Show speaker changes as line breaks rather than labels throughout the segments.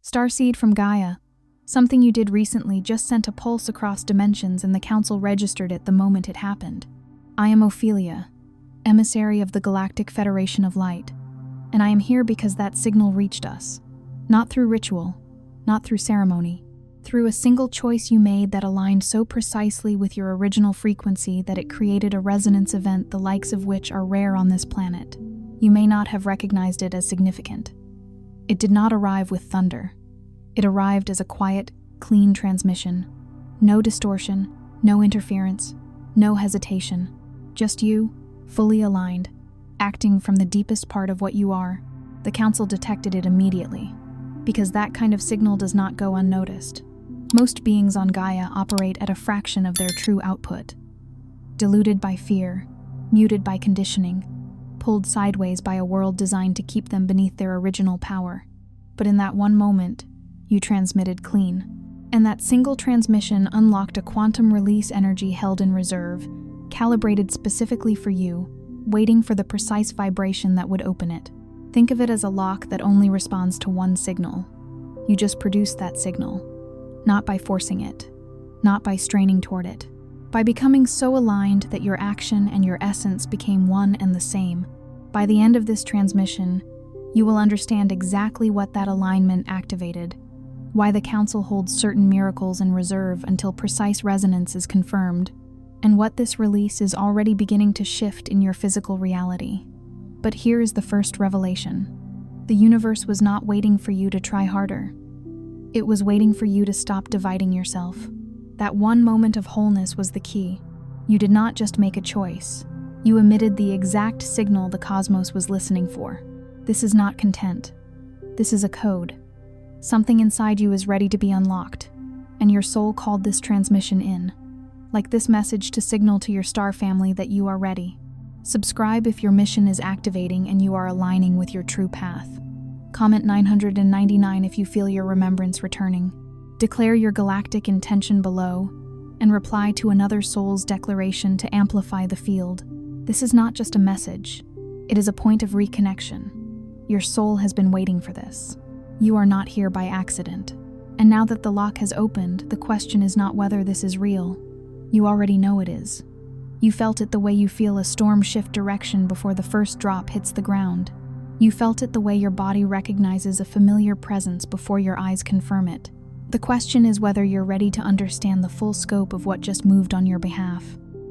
Starseed from Gaia. Something you did recently just sent a pulse across dimensions and the Council registered it the moment it happened. I am Ophelia, emissary of the Galactic Federation of Light, and I am here because that signal reached us. Not through ritual, not through ceremony, through a single choice you made that aligned so precisely with your original frequency that it created a resonance event the likes of which are rare on this planet. You may not have recognized it as significant. It did not arrive with thunder. It arrived as a quiet, clean transmission. No distortion, no interference, no hesitation. Just you, fully aligned, acting from the deepest part of what you are. The Council detected it immediately, because that kind of signal does not go unnoticed. Most beings on Gaia operate at a fraction of their true output. Diluted by fear, muted by conditioning, pulled sideways by a world designed to keep them beneath their original power. But in that one moment, you transmitted clean. And that single transmission unlocked a quantum release energy held in reserve, calibrated specifically for you, waiting for the precise vibration that would open it. Think of it as a lock that only responds to one signal. You just produced that signal. Not by forcing it, not by straining toward it, by becoming so aligned that your action and your essence became one and the same. By the end of this transmission, you will understand exactly what that alignment activated, why the Council holds certain miracles in reserve until precise resonance is confirmed, and what this release is already beginning to shift in your physical reality. But here is the first revelation. The universe was not waiting for you to try harder. It was waiting for you to stop dividing yourself. That one moment of wholeness was the key. You did not just make a choice. You emitted the exact signal the cosmos was listening for. This is not content. This is a code. Something inside you is ready to be unlocked, and your soul called this transmission in, like this message to signal to your star family that you are ready. Subscribe if your mission is activating and you are aligning with your true path. Comment 999 if you feel your remembrance returning. Declare your galactic intention below, and reply to another soul's declaration to amplify the field. This is not just a message. It is a point of reconnection. Your soul has been waiting for this. You are not here by accident. And now that the lock has opened, the question is not whether this is real. You already know it is. You felt it the way you feel a storm shift direction before the first drop hits the ground. You felt it the way your body recognizes a familiar presence before your eyes confirm it. The question is whether you're ready to understand the full scope of what just moved on your behalf.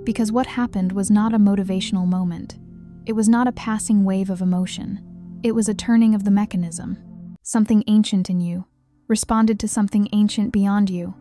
Because what happened was not a motivational moment. It was not a passing wave of emotion. It was a turning of the mechanism. Something ancient in you responded to something ancient beyond you,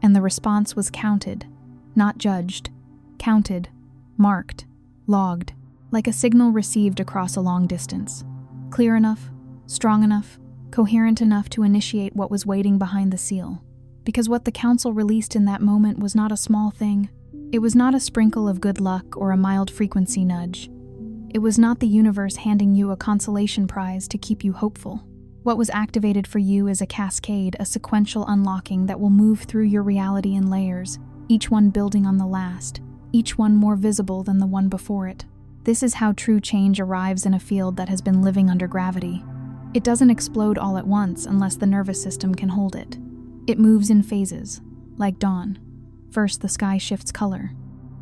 and the response was counted, not judged. Counted, marked, logged, like a signal received across a long distance. Clear enough, strong enough, coherent enough to initiate what was waiting behind the seal. Because what the Council released in that moment was not a small thing. It was not a sprinkle of good luck or a mild frequency nudge. It was not the universe handing you a consolation prize to keep you hopeful. What was activated for you is a cascade, a sequential unlocking that will move through your reality in layers, each one building on the last, each one more visible than the one before it. This is how true change arrives in a field that has been living under gravity. It doesn't explode all at once unless the nervous system can hold it. It moves in phases, like dawn. First, the sky shifts color.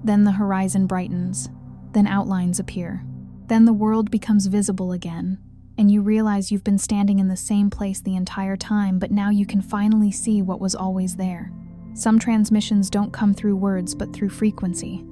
Then the horizon brightens. Then outlines appear. Then the world becomes visible again, and you realize you've been standing in the same place the entire time, but now you can finally see what was always there. Some transmissions don't come through words, but through frequency.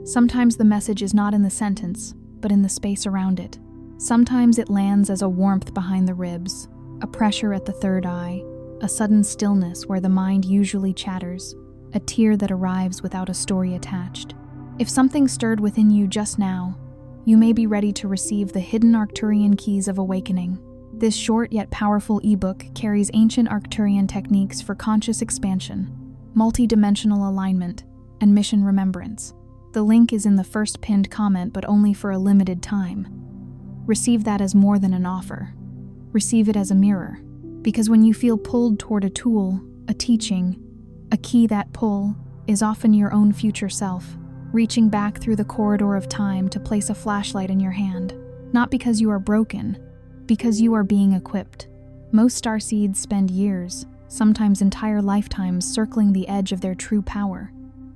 Sometimes the message is not in the sentence, but in the space around it. Sometimes it lands as a warmth behind the ribs, a pressure at the third eye, a sudden stillness where the mind usually chatters, a tear that arrives without a story attached. If something stirred within you just now, you may be ready to receive the hidden Arcturian keys of awakening. This short yet powerful ebook carries ancient Arcturian techniques for conscious expansion, multidimensional alignment, and mission remembrance. The link is in the first pinned comment, but only for a limited time. Receive that as more than an offer. Receive it as a mirror, because when you feel pulled toward a tool, a teaching, a key, that pull is often your own future self, reaching back through the corridor of time to place a flashlight in your hand, not because you are broken, because you are being equipped. Most starseeds spend years, sometimes entire lifetimes, circling the edge of their true power.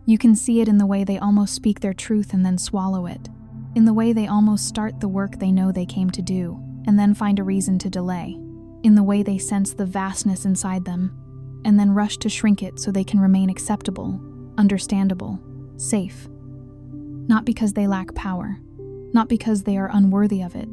You can see it in the way they almost speak their truth and then swallow it, in the way they almost start the work they know they came to do, and then find a reason to delay, in the way they sense the vastness inside them, and then rush to shrink it so they can remain acceptable, understandable, safe. Not because they lack power, not because they are unworthy of it,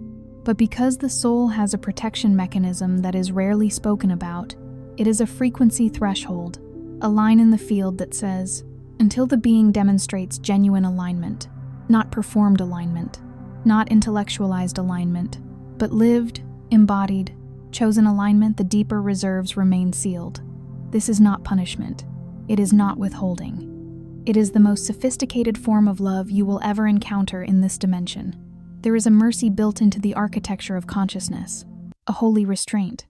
but because the soul has a protection mechanism that is rarely spoken about. It is a frequency threshold, a line in the field that says, until the being demonstrates genuine alignment, not performed alignment, not intellectualized alignment, but lived, embodied, chosen alignment, the deeper reserves remain sealed. This is not punishment. It is not withholding. It is the most sophisticated form of love you will ever encounter in this dimension. There is a mercy built into the architecture of consciousness, a holy restraint.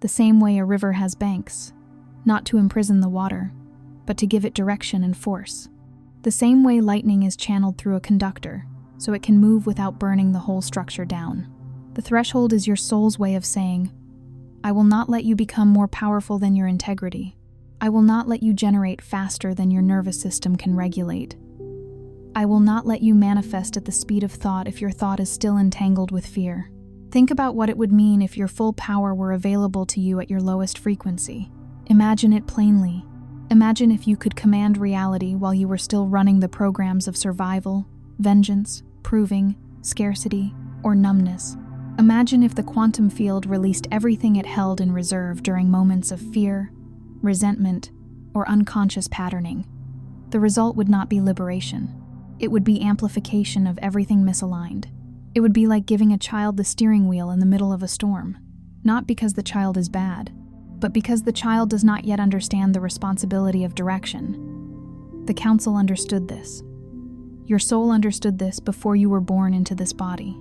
The same way a river has banks, not to imprison the water, but to give it direction and force. The same way lightning is channeled through a conductor, so it can move without burning the whole structure down. The threshold is your soul's way of saying, I will not let you become more powerful than your integrity. I will not let you generate faster than your nervous system can regulate. I will not let you manifest at the speed of thought if your thought is still entangled with fear. Think about what it would mean if your full power were available to you at your lowest frequency. Imagine it plainly. Imagine if you could command reality while you were still running the programs of survival, vengeance, proving, scarcity, or numbness. Imagine if the quantum field released everything it held in reserve during moments of fear, resentment, or unconscious patterning. The result would not be liberation. It would be amplification of everything misaligned. It would be like giving a child the steering wheel in the middle of a storm, not because the child is bad, but because the child does not yet understand the responsibility of direction. The council understood this. Your soul understood this before you were born into this body.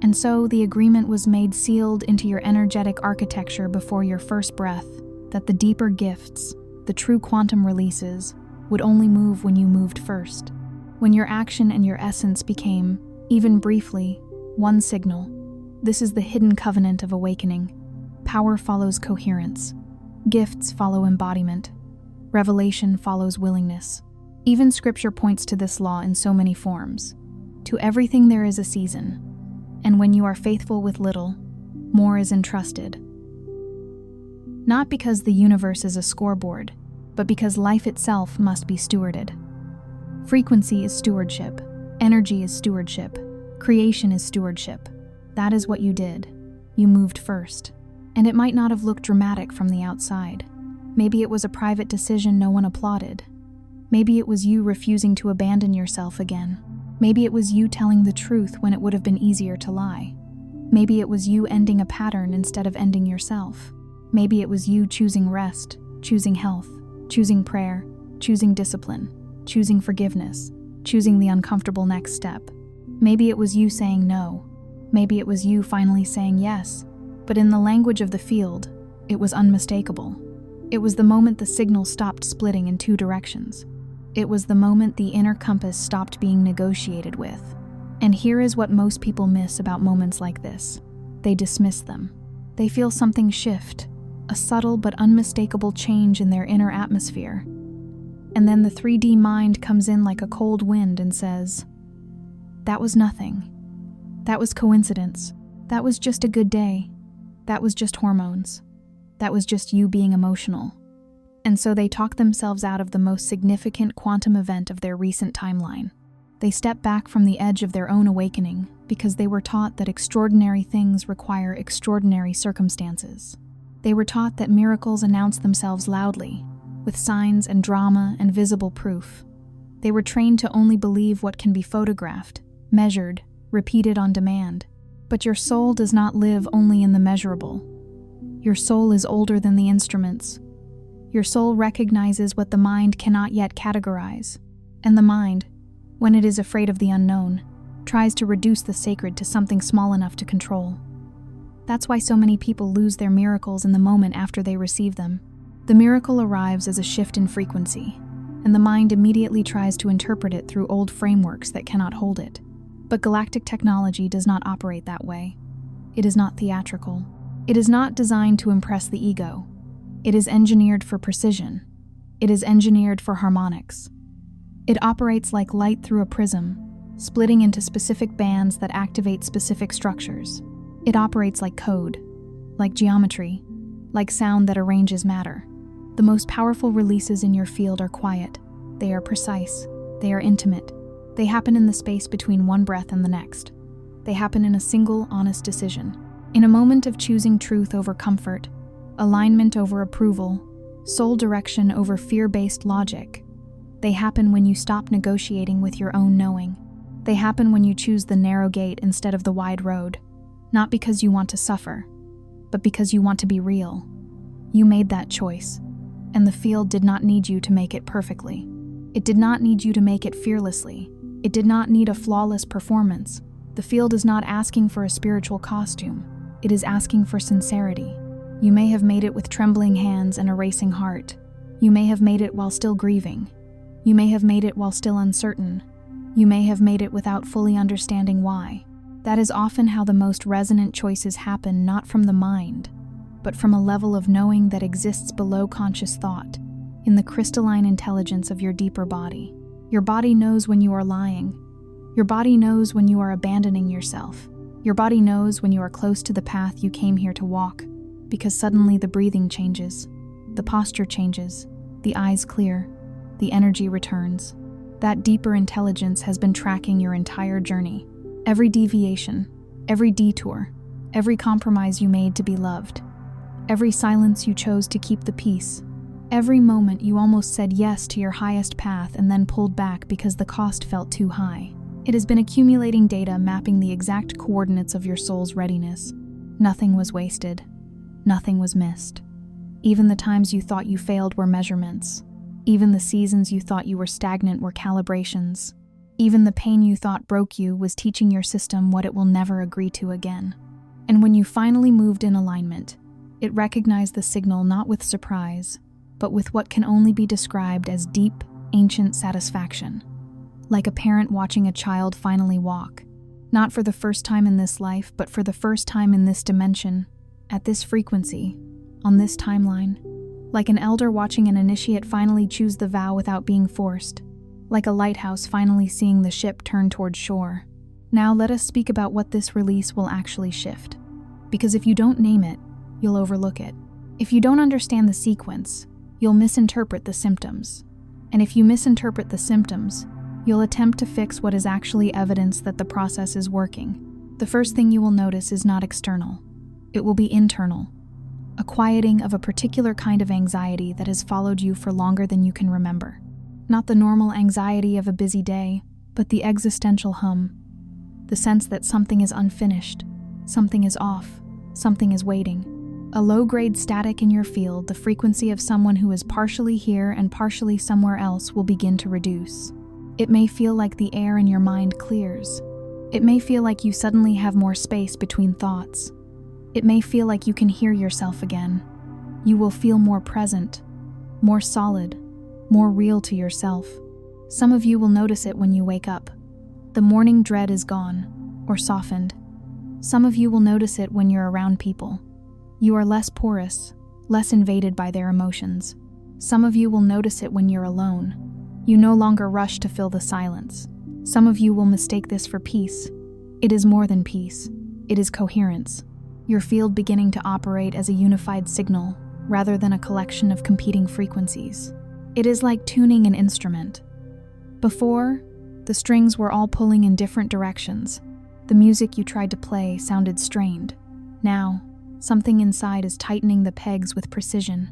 And so the agreement was made sealed into your energetic architecture before your first breath, that the deeper gifts, the true quantum releases, would only move when you moved first. When your action and your essence became, even briefly, one signal. This is the hidden covenant of awakening. Power follows coherence. Gifts follow embodiment. Revelation follows willingness. Even scripture points to this law in so many forms. To everything there is a season, and when you are faithful with little, more is entrusted. Not because the universe is a scoreboard, but because life itself must be stewarded. Frequency is stewardship. Energy is stewardship. Creation is stewardship. That is what you did. You moved first. And it might not have looked dramatic from the outside. Maybe it was a private decision no one applauded. Maybe it was you refusing to abandon yourself again. Maybe it was you telling the truth when it would have been easier to lie. Maybe it was you ending a pattern instead of ending yourself. Maybe it was you choosing rest, choosing health, choosing prayer, choosing discipline, choosing forgiveness, choosing the uncomfortable next step. Maybe it was you saying no. Maybe it was you finally saying yes. But in the language of the field, it was unmistakable. It was the moment the signal stopped splitting in two directions. It was the moment the inner compass stopped being negotiated with. And here is what most people miss about moments like this. They dismiss them. They feel something shift, a subtle but unmistakable change in their inner atmosphere. And then the 3D mind comes in like a cold wind and says, "That was nothing. That was coincidence. That was just a good day. That was just hormones. That was just you being emotional." And so they talk themselves out of the most significant quantum event of their recent timeline. They step back from the edge of their own awakening because they were taught that extraordinary things require extraordinary circumstances. They were taught that miracles announce themselves loudly, with signs and drama and visible proof. They were trained to only believe what can be photographed, measured, repeated on demand. But your soul does not live only in the measurable. Your soul is older than the instruments. Your soul recognizes what the mind cannot yet categorize. And the mind, when it is afraid of the unknown, tries to reduce the sacred to something small enough to control. That's why so many people lose their miracles in the moment after they receive them. The miracle arrives as a shift in frequency, and the mind immediately tries to interpret it through old frameworks that cannot hold it. But galactic technology does not operate that way. It is not theatrical. It is not designed to impress the ego. It is engineered for precision. It is engineered for harmonics. It operates like light through a prism, splitting into specific bands that activate specific structures. It operates like code, like geometry, like sound that arranges matter. The most powerful releases in your field are quiet. They are precise. They are intimate. They happen in the space between one breath and the next. They happen in a single, honest decision. In a moment of choosing truth over comfort, alignment over approval, soul direction over fear-based logic. They happen when you stop negotiating with your own knowing. They happen when you choose the narrow gate instead of the wide road, not because you want to suffer, but because you want to be real. You made that choice, and the field did not need you to make it perfectly. It did not need you to make it fearlessly. It did not need a flawless performance. The field is not asking for a spiritual costume. It is asking for sincerity. You may have made it with trembling hands and a racing heart. You may have made it while still grieving. You may have made it while still uncertain. You may have made it without fully understanding why. That is often how the most resonant choices happen, not from the mind, but from a level of knowing that exists below conscious thought, in the crystalline intelligence of your deeper body. Your body knows when you are lying. Your body knows when you are abandoning yourself. Your body knows when you are close to the path you came here to walk, because suddenly the breathing changes, the posture changes, the eyes clear, the energy returns. That deeper intelligence has been tracking your entire journey. Every deviation, every detour, every compromise you made to be loved, every silence you chose to keep the peace, every moment you almost said yes to your highest path and then pulled back because the cost felt too high. It has been accumulating data mapping the exact coordinates of your soul's readiness. Nothing was wasted. Nothing was missed. Even the times you thought you failed were measurements. Even the seasons you thought you were stagnant were calibrations. Even the pain you thought broke you was teaching your system what it will never agree to again. And when you finally moved in alignment, it recognized the signal not with surprise, but with what can only be described as deep, ancient satisfaction. Like a parent watching a child finally walk, not for the first time in this life, but for the first time in this dimension, at this frequency, on this timeline. Like an elder watching an initiate finally choose the vow without being forced. Like a lighthouse finally seeing the ship turn towards shore. Now let us speak about what this release will actually shift. Because if you don't name it, you'll overlook it. If you don't understand the sequence, you'll misinterpret the symptoms. And if you misinterpret the symptoms, you'll attempt to fix what is actually evidence that the process is working. The first thing you will notice is not external. It will be internal. A quieting of a particular kind of anxiety that has followed you for longer than you can remember. Not the normal anxiety of a busy day, but the existential hum. The sense that something is unfinished, something is off, something is waiting. A low-grade static in your field, the frequency of someone who is partially here and partially somewhere else, will begin to reduce. It may feel like the air in your mind clears. It may feel like you suddenly have more space between thoughts. It may feel like you can hear yourself again. You will feel more present, more solid, more real to yourself. Some of you will notice it when you wake up. The morning dread is gone, or softened. Some of you will notice it when you're around people. You are less porous, less invaded by their emotions. Some of you will notice it when you're alone. You no longer rush to fill the silence. Some of you will mistake this for peace. It is more than peace. It is coherence. Your field beginning to operate as a unified signal rather than a collection of competing frequencies. It is like tuning an instrument. Before, the strings were all pulling in different directions. The music you tried to play sounded strained. Now, something inside is tightening the pegs with precision.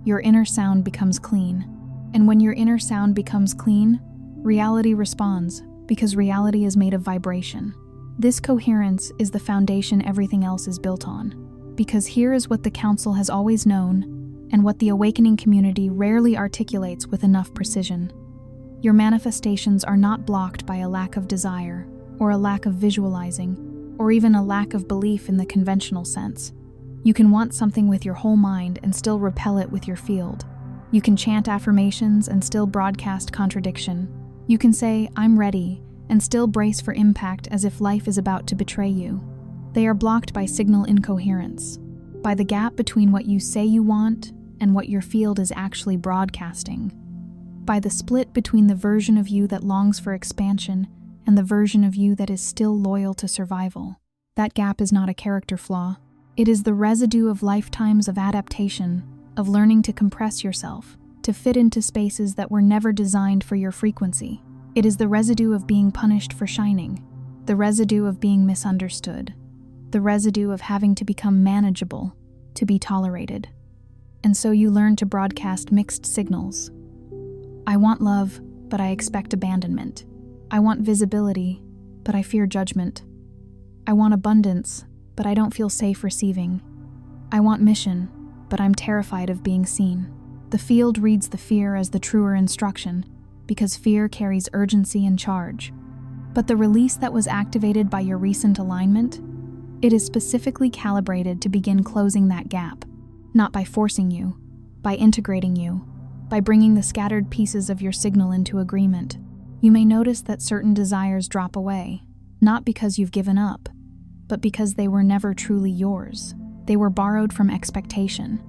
Your inner sound becomes clean. And when your inner sound becomes clean, reality responds, because reality is made of vibration. This coherence is the foundation everything else is built on. Because here is what the Council has always known, and what the awakening community rarely articulates with enough precision. Your manifestations are not blocked by a lack of desire, or a lack of visualizing, or even a lack of belief in the conventional sense. You can want something with your whole mind and still repel it with your field. You can chant affirmations and still broadcast contradiction. You can say, "I'm ready," and still brace for impact as if life is about to betray you. They are blocked by signal incoherence. by the gap between what you say you want and what your field is actually broadcasting, by the split between the version of you that longs for expansion and the version of you that is still loyal to survival. That gap is not a character flaw. It is the residue of lifetimes of adaptation, of learning to compress yourself, to fit into spaces that were never designed for your frequency. It is the residue of being punished for shining, the residue of being misunderstood, the residue of having to become manageable, to be tolerated. And so you learn to broadcast mixed signals. I want love, but I expect abandonment. I want visibility, but I fear judgment. I want abundance, but I don't feel safe receiving. I want mission, but I'm terrified of being seen. The field reads the fear as the truer instruction, because fear carries urgency and charge. But the release that was activated by your recent alignment, it is specifically calibrated to begin closing that gap, not by forcing you, by integrating you, by bringing the scattered pieces of your signal into agreement. You may notice that certain desires drop away, not because you've given up, but because they were never truly yours. They were borrowed from expectation.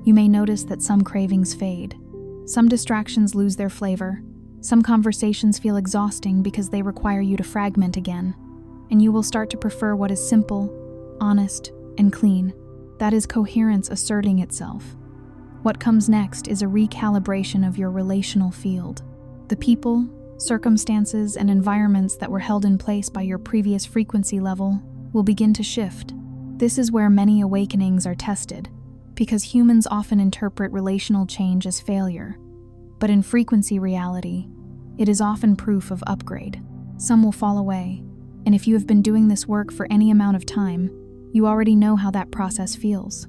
You may notice that some cravings fade. Some distractions lose their flavor. Some conversations feel exhausting because they require you to fragment again. And you will start to prefer what is simple, honest, and clean. That is coherence asserting itself. What comes next is a recalibration of your relational field. The people, circumstances, and environments that were held in place by your previous frequency level will begin to shift. This is where many awakenings are tested, because humans often interpret relational change as failure. But in frequency reality, it is often proof of upgrade. Some will fall away, and if you have been doing this work for any amount of time, you already know how that process feels.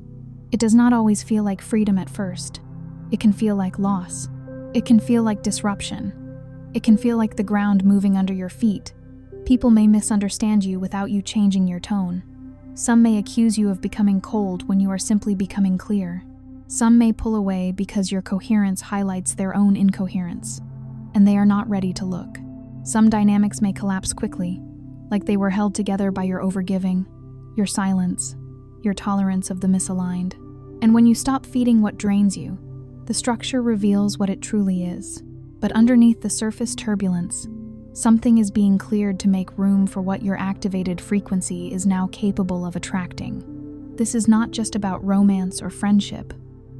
It does not always feel like freedom at first. It can feel like loss. It can feel like disruption. It can feel like the ground moving under your feet. People may misunderstand you without you changing your tone. Some may accuse you of becoming cold when you are simply becoming clear. Some may pull away because your coherence highlights their own incoherence, and they are not ready to look. Some dynamics may collapse quickly, like they were held together by your overgiving, your silence, your tolerance of the misaligned. And when you stop feeding what drains you, the structure reveals what it truly is. But underneath the surface turbulence, something is being cleared to make room for what your activated frequency is now capable of attracting. This is not just about romance or friendship.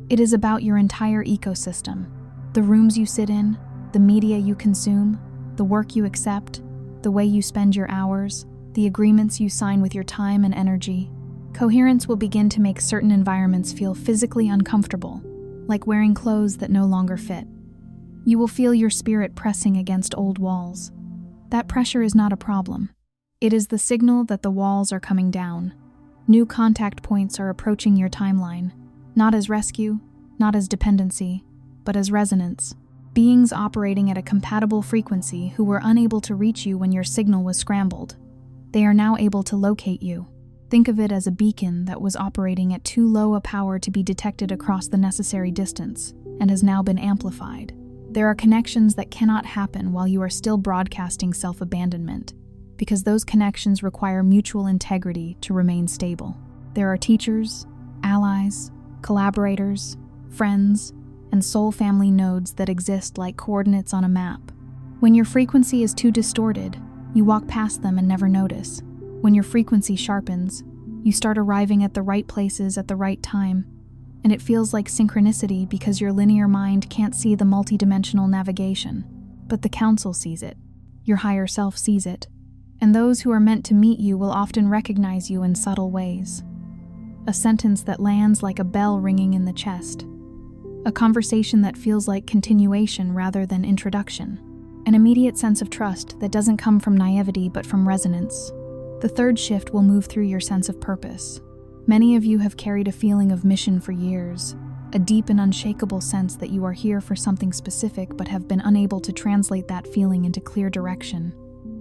It is about your entire ecosystem. The rooms you sit in, the media you consume, the work you accept, the way you spend your hours, the agreements you sign with your time and energy. Coherence will begin to make certain environments feel physically uncomfortable, like wearing clothes that no longer fit. You will feel your spirit pressing against old walls. That pressure is not a problem. It is the signal that the walls are coming down. New contact points are approaching your timeline, not as rescue, not as dependency, but as resonance. Beings operating at a compatible frequency who were unable to reach you when your signal was scrambled. They are now able to locate you. Think of it as a beacon that was operating at too low a power to be detected across the necessary distance and has now been amplified. There are connections that cannot happen while you are still broadcasting self-abandonment, because those connections require mutual integrity to remain stable. There are teachers, allies, collaborators, friends, and soul family nodes that exist like coordinates on a map. When your frequency is too distorted, you walk past them and never notice. When your frequency sharpens, you start arriving at the right places at the right time, and it feels like synchronicity because your linear mind can't see the multidimensional navigation, but the council sees it. Your higher self sees it, and those who are meant to meet you will often recognize you in subtle ways. A sentence that lands like a bell ringing in the chest. A conversation that feels like continuation rather than introduction. An immediate sense of trust that doesn't come from naivety but from resonance. The third shift will move through your sense of purpose. Many of you have carried a feeling of mission for years, a deep and unshakable sense that you are here for something specific but have been unable to translate that feeling into clear direction.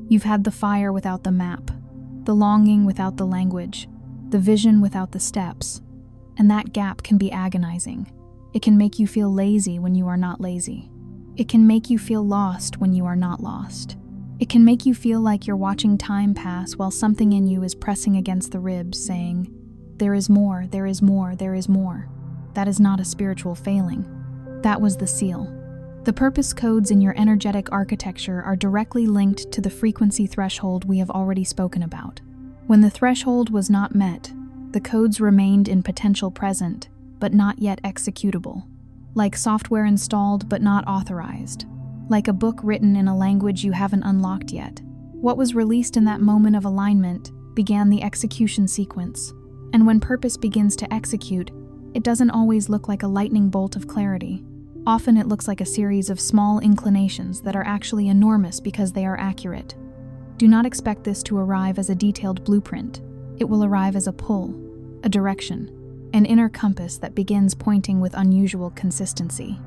You've had the fire without the map, the longing without the language, the vision without the steps, and that gap can be agonizing. It can make you feel lazy when you are not lazy. It can make you feel lost when you are not lost. It can make you feel like you're watching time pass while something in you is pressing against the ribs saying, there is more, there is more, there is more. That is not a spiritual failing. That was the seal. The purpose codes in your energetic architecture are directly linked to the frequency threshold we have already spoken about. When the threshold was not met, the codes remained in potential present, but not yet executable. Like software installed but not authorized. Like a book written in a language you haven't unlocked yet. What was released in that moment of alignment began the execution sequence. And when purpose begins to execute, it doesn't always look like a lightning bolt of clarity. Often it looks like a series of small inclinations that are actually enormous because they are accurate. Do not expect this to arrive as a detailed blueprint. It will arrive as a pull, a direction, an inner compass that begins pointing with unusual consistency.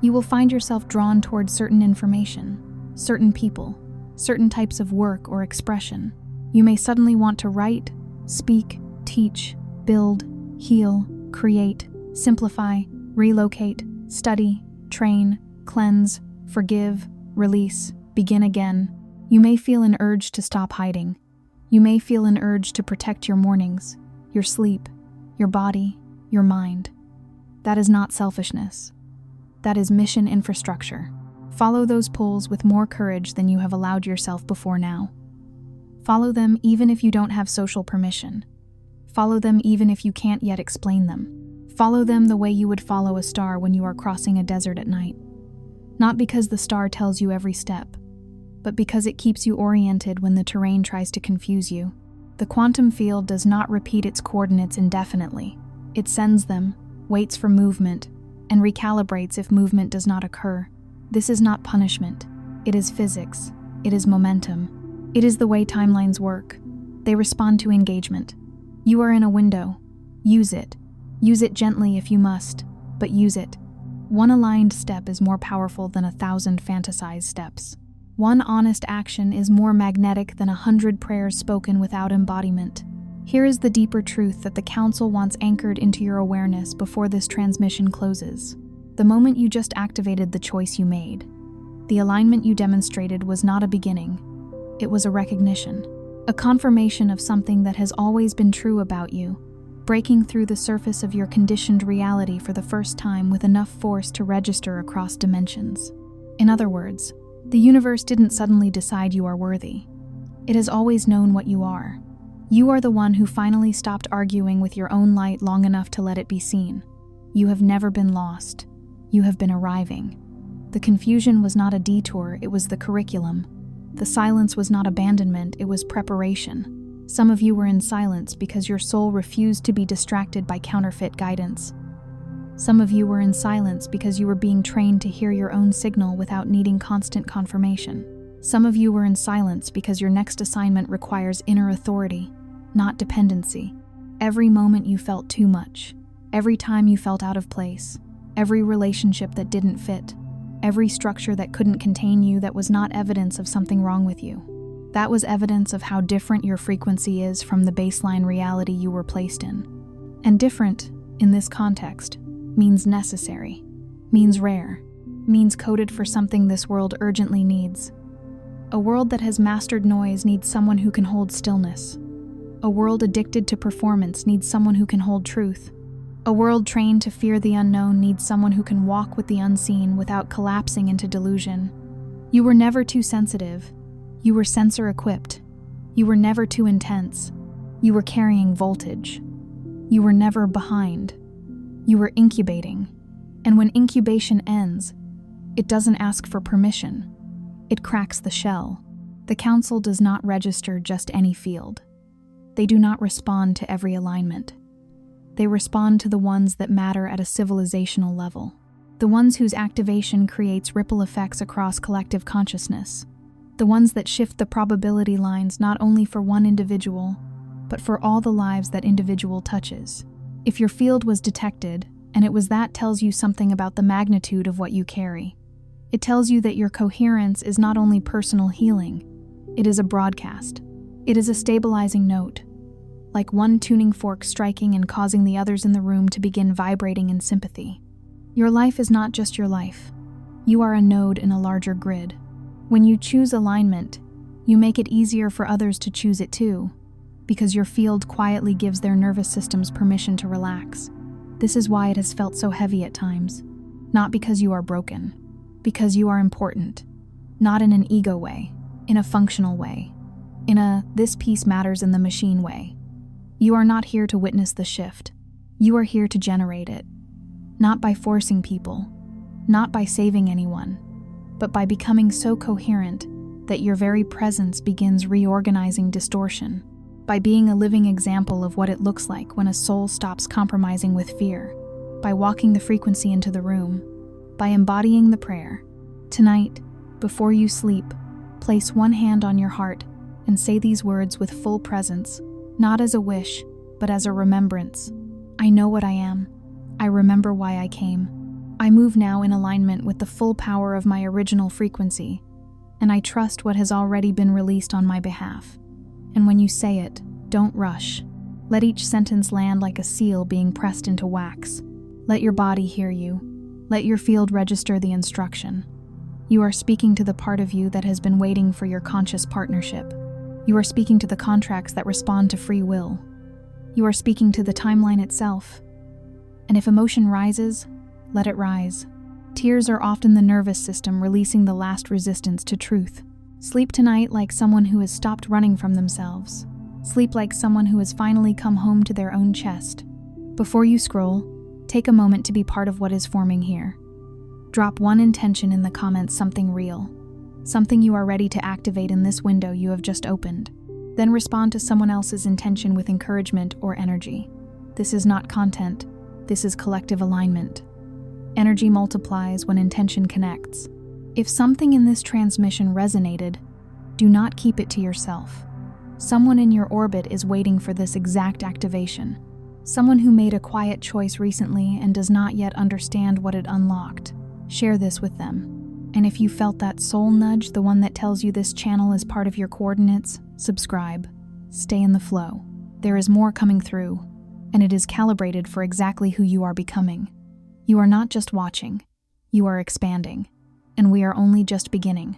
You will find yourself drawn towards certain information, certain people, certain types of work or expression. You may suddenly want to write, speak, teach, build, heal, create, simplify, relocate, study, train, cleanse, forgive, release, begin again. You may feel an urge to stop hiding. You may feel an urge to protect your mornings, your sleep, your body, your mind. That is not selfishness. That is mission infrastructure. Follow those pulls with more courage than you have allowed yourself before now. Follow them even if you don't have social permission. Follow them even if you can't yet explain them. Follow them the way you would follow a star when you are crossing a desert at night. Not because the star tells you every step, but because it keeps you oriented when the terrain tries to confuse you. The quantum field does not repeat its coordinates indefinitely. It sends them, waits for movement, and recalibrates if movement does not occur. This is not punishment. It is physics. It is momentum. It is the way timelines work. They respond to engagement. You are in a window. Use it. Use it gently if you must, but use it. One aligned step is more powerful than 1,000 fantasized steps. One honest action is more magnetic than 100 prayers spoken without embodiment. Here is the deeper truth that the Council wants anchored into your awareness before this transmission closes. The moment you just activated the choice you made, the alignment you demonstrated was not a beginning. It was a recognition, a confirmation of something that has always been true about you, breaking through the surface of your conditioned reality for the first time with enough force to register across dimensions. In other words, the universe didn't suddenly decide you are worthy. It has always known what you are. You are the one who finally stopped arguing with your own light long enough to let it be seen. You have never been lost. You have been arriving. The confusion was not a detour, it was the curriculum. The silence was not abandonment, it was preparation. Some of you were in silence because your soul refused to be distracted by counterfeit guidance. Some of you were in silence because you were being trained to hear your own signal without needing constant confirmation. Some of you were in silence because your next assignment requires inner authority, not dependency. Every moment you felt too much. Every time you felt out of place. Every relationship that didn't fit. Every structure that couldn't contain you that was not evidence of something wrong with you. That was evidence of how different your frequency is from the baseline reality you were placed in. And different, in this context, means necessary, means rare, means coded for something this world urgently needs. A world that has mastered noise needs someone who can hold stillness. A world addicted to performance needs someone who can hold truth. A world trained to fear the unknown needs someone who can walk with the unseen without collapsing into delusion. You were never too sensitive. You were sensor-equipped. You were never too intense. You were carrying voltage. You were never behind. You were incubating. And when incubation ends, it doesn't ask for permission. It cracks the shell. The Council does not register just any field. They do not respond to every alignment. They respond to the ones that matter at a civilizational level. The ones whose activation creates ripple effects across collective consciousness. The ones that shift the probability lines not only for one individual, but for all the lives that individual touches. If your field was detected, and it was that tells you something about the magnitude of what you carry. It tells you that your coherence is not only personal healing, it is a broadcast. It is a stabilizing note, like one tuning fork striking and causing the others in the room to begin vibrating in sympathy. Your life is not just your life. You are a node in a larger grid. When you choose alignment, you make it easier for others to choose it too, because your field quietly gives their nervous systems permission to relax. This is why it has felt so heavy at times. Not because you are broken, because you are important. Not in an ego way, in a functional way, in a "this piece matters in the machine" way. You are not here to witness the shift. You are here to generate it. Not by forcing people, not by saving anyone, but by becoming so coherent that your very presence begins reorganizing distortion, by being a living example of what it looks like when a soul stops compromising with fear, by walking the frequency into the room, by embodying the prayer. Tonight, before you sleep, place one hand on your heart and say these words with full presence, not as a wish, but as a remembrance. I know what I am. I remember why I came. I move now in alignment with the full power of my original frequency, and I trust what has already been released on my behalf. And when you say it, don't rush. Let each sentence land like a seal being pressed into wax. Let your body hear you. Let your field register the instruction. You are speaking to the part of you that has been waiting for your conscious partnership. You are speaking to the contracts that respond to free will. You are speaking to the timeline itself. And if emotion rises, let it rise. Tears are often the nervous system releasing the last resistance to truth. Sleep tonight like someone who has stopped running from themselves. Sleep like someone who has finally come home to their own chest. Before you scroll, take a moment to be part of what is forming here. Drop one intention in the comments, something real, something you are ready to activate in this window you have just opened. Then respond to someone else's intention with encouragement or energy. This is not content, this is collective alignment. Energy multiplies when intention connects. If something in this transmission resonated, do not keep it to yourself. Someone in your orbit is waiting for this exact activation. Someone who made a quiet choice recently and does not yet understand what it unlocked. Share this with them. And if you felt that soul nudge, the one that tells you this channel is part of your coordinates, subscribe. Stay in the flow. There is more coming through, and it is calibrated for exactly who you are becoming. You are not just watching, you are expanding, and we are only just beginning.